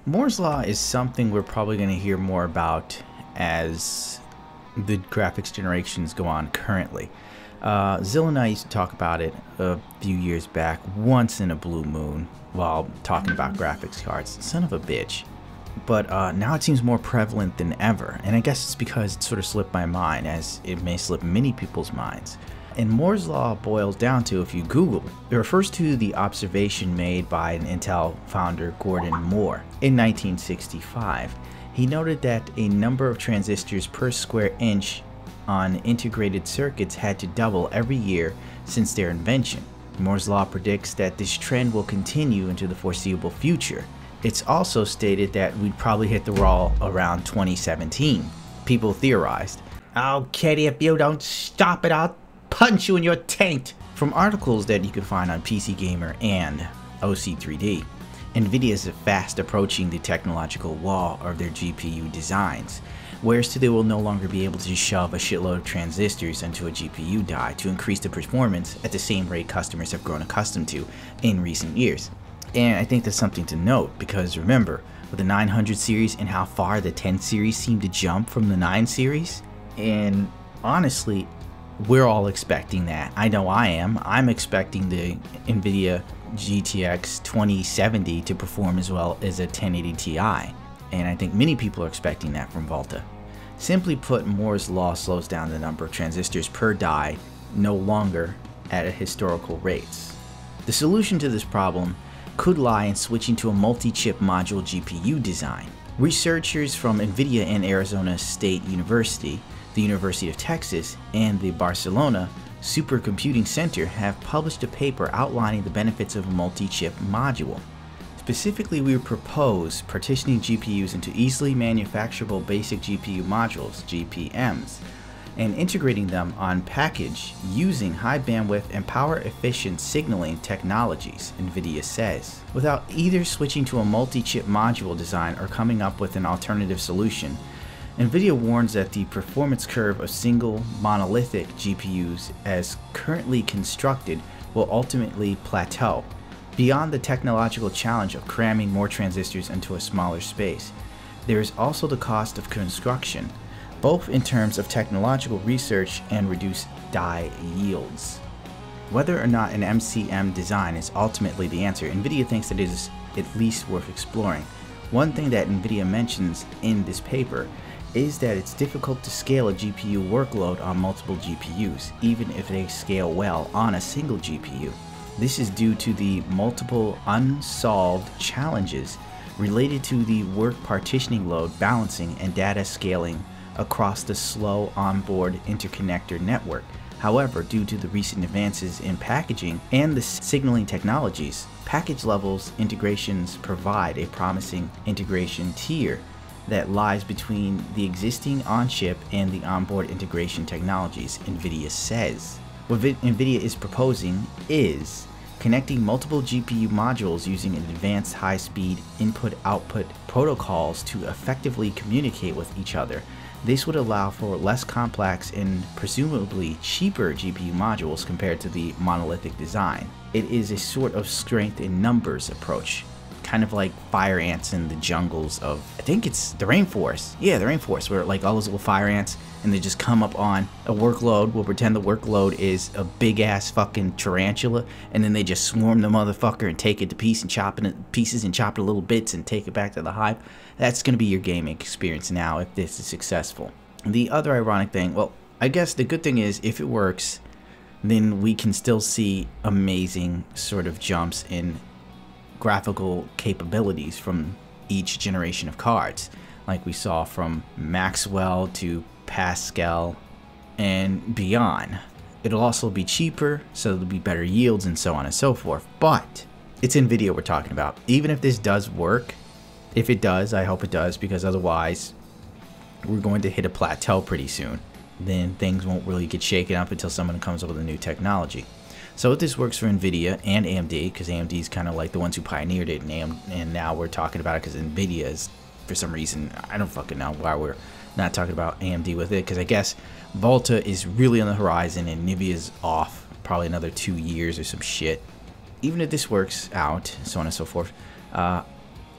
Moore's Law is something we're probably going to hear more about as the graphics generations go on currently. Zill and I used to talk about it a few years back, once in a blue moon, while talking about graphics cards. Son of a bitch. But now it seems more prevalent than ever, and I guess it's because it sort of slipped my mind, as it may slip many people's minds. And Moore's Law boils down to, if you Google it, refers to the observation made by an Intel founder, Gordon Moore, in 1965. He noted that a number of transistors per square inch on integrated circuits had to double every year since their invention. Moore's Law predicts that this trend will continue into the foreseeable future. It's also stated that we'd probably hit the wall around 2017. People theorized, "Oh, Kitty, if you don't stop it, I'll punch you in your taint." From articles that you can find on PC Gamer and OC3D, Nvidia is fast approaching the technological wall of their GPU designs, whereas they will no longer be able to shove a shitload of transistors into a GPU die to increase the performance at the same rate customers have grown accustomed to in recent years. And I think that's something to note, because remember, with the 900 series and how far the 10 series seemed to jump from the 9 series, and honestly, we're all expecting that. I know I am. I'm expecting the Nvidia GTX 2070 to perform as well as a 1080 Ti, and I think many people are expecting that from Volta. Simply put, Moore's Law slows down the number of transistors per die, no longer at historical rates. The solution to this problem could lie in switching to a multi-chip module GPU design. Researchers from Nvidia and Arizona State University, the University of Texas, and the Barcelona Supercomputing Center have published a paper outlining the benefits of a multi-chip module. Specifically, we propose partitioning GPUs into easily manufacturable basic GPU modules, GPMs, and integrating them on package using high bandwidth and power efficient signaling technologies, Nvidia says. Without either switching to a multi-chip module design or coming up with an alternative solution, Nvidia warns that the performance curve of single monolithic GPUs as currently constructed will ultimately plateau. Beyond the technological challenge of cramming more transistors into a smaller space, there is also the cost of construction, both in terms of technological research and reduced die yields. Whether or not an MCM design is ultimately the answer, Nvidia thinks that it is at least worth exploring. One thing that Nvidia mentions in this paper is that it's difficult to scale a GPU workload on multiple GPUs, even if they scale well on a single GPU. This is due to the multiple unsolved challenges related to the work partitioning load balancing and data scaling across the slow onboard interconnector network. However, due to the recent advances in packaging and the signaling technologies, package levels integrations provide a promising integration tier that lies between the existing on-chip and the onboard integration technologies, Nvidia says. What Nvidia is proposing is connecting multiple GPU modules using advanced high-speed input-output protocols to effectively communicate with each other. This would allow for less complex and presumably cheaper GPU modules compared to the monolithic design. It is a sort of strength in numbers approach, kind of like fire ants in the jungles of, I think it's the rainforest. Yeah, the rainforest, where like all those little fire ants, and they just come up on a workload. We'll pretend the workload is a big ass fucking tarantula, and then they just swarm the motherfucker and take it to pieces and chop it into little bits and take it back to the hive. That's gonna be your gaming experience now if this is successful. The other ironic thing, well, I guess the good thing is if it works, then we can still see amazing sort of jumps in graphical capabilities from each generation of cards, like we saw from Maxwell to Pascal and beyond. It'll also be cheaper, so there'll be better yields and so on and so forth. But it's Nvidia we're talking about. Even if this does work, if it does, I hope it does, because otherwise we're going to hit a plateau pretty soon. Then things won't really get shaken up until someone comes up with a new technology. So if this works for Nvidia and AMD, because AMD is kind of like the ones who pioneered it, and now we're talking about it because Nvidia is, for some reason, I don't fucking know why we're not talking about AMD with it, because I guess Volta is really on the horizon and Nvidia's off probably another 2 years or some shit. Even if this works out, so on and so forth,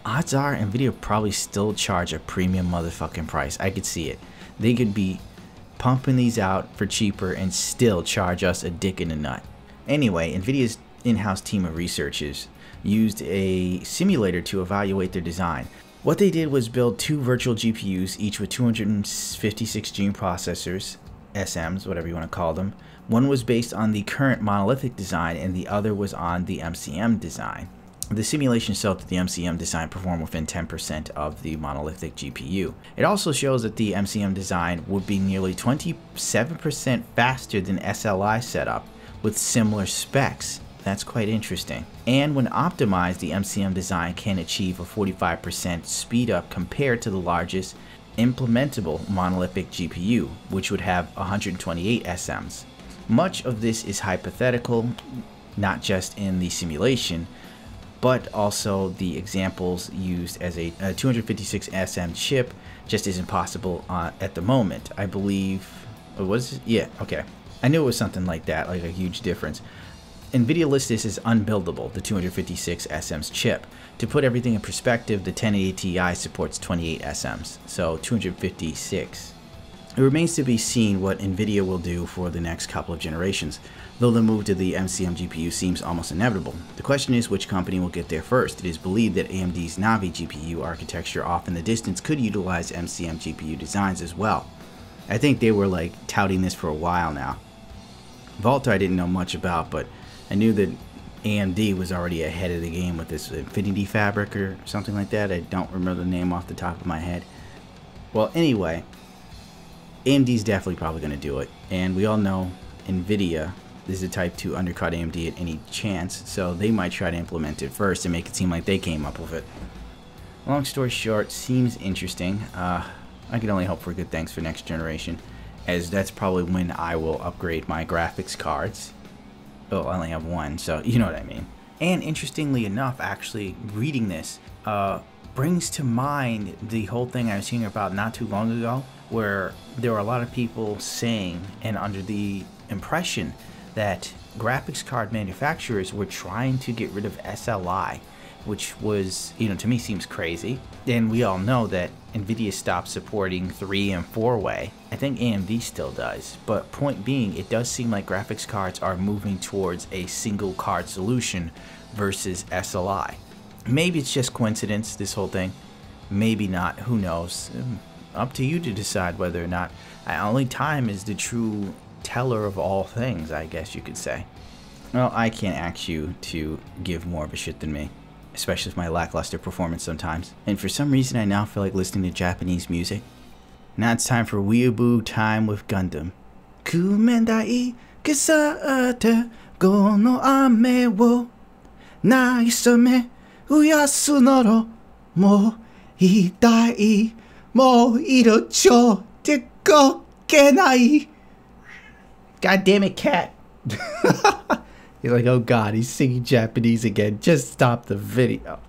odds are Nvidia probably still charge a premium motherfucking price. I could see it. They could be pumping these out for cheaper and still charge us a dick in the nut. Anyway, Nvidia's in-house team of researchers used a simulator to evaluate their design. What they did was build 2 virtual GPUs, each with 256 gene processors, SMs, whatever you want to call them. One was based on the current monolithic design and the other was on the MCM design. The simulation showed that the MCM design performed within 10% of the monolithic GPU. It also shows that the MCM design would be nearly 27% faster than SLI setup with similar specs. That's quite interesting. And when optimized, the MCM design can achieve a 45% speed up compared to the largest implementable monolithic GPU, which would have 128 SMs. Much of this is hypothetical, not just in the simulation, but also the examples used as a 256 SM chip just isn't possible at the moment. I believe, was it? Yeah, okay. I knew it was something like that, like a huge difference. Nvidia lists this as unbuildable, the 256 SM's chip. To put everything in perspective, the 1080 Ti supports 28 SMs, so 256. It remains to be seen what Nvidia will do for the next couple of generations, though the move to the MCM GPU seems almost inevitable. The question is which company will get there first. It is believed that AMD's Navi GPU architecture off in the distance could utilize MCM GPU designs as well. I think they were like touting this for a while now. Volta I didn't know much about, but I knew that AMD was already ahead of the game with this Infinity Fabric or something like that. I don't remember the name off the top of my head. Well, anyway, AMD's definitely probably going to do it. And we all know Nvidia is the type to undercut AMD at any chance, so they might try to implement it first and make it seem like they came up with it. Long story short, seems interesting. I can only hope for good things for next generation, as that's probably when I will upgrade my graphics cards. Oh, I only have one, so you know what I mean. And interestingly enough, actually reading this brings to mind the whole thing I was hearing about not too long ago, where there were a lot of people saying and under the impression that graphics card manufacturers were trying to get rid of SLI, which was, you know, to me seems crazy. And we all know that Nvidia stopped supporting 3 and 4-way. I think AMD still does, but point being, it does seem like graphics cards are moving towards a single card solution versus SLI. Maybe it's just coincidence, this whole thing. Maybe not, who knows. Up to you to decide whether or not. Only time is the true teller of all things, I guess you could say. Well, I can't ask you to give more of a shit than me, especially with my lackluster performance sometimes. And for some reason, I now feel like listening to Japanese music. Now it's time for Weeaboo Time with Gundam. Kumendai kesaate go no ame wo naisame uyasu noro mo itai mo irocho te kokenai. God damn it, cat. You're like, oh god, he's singing Japanese again. Just stop the video.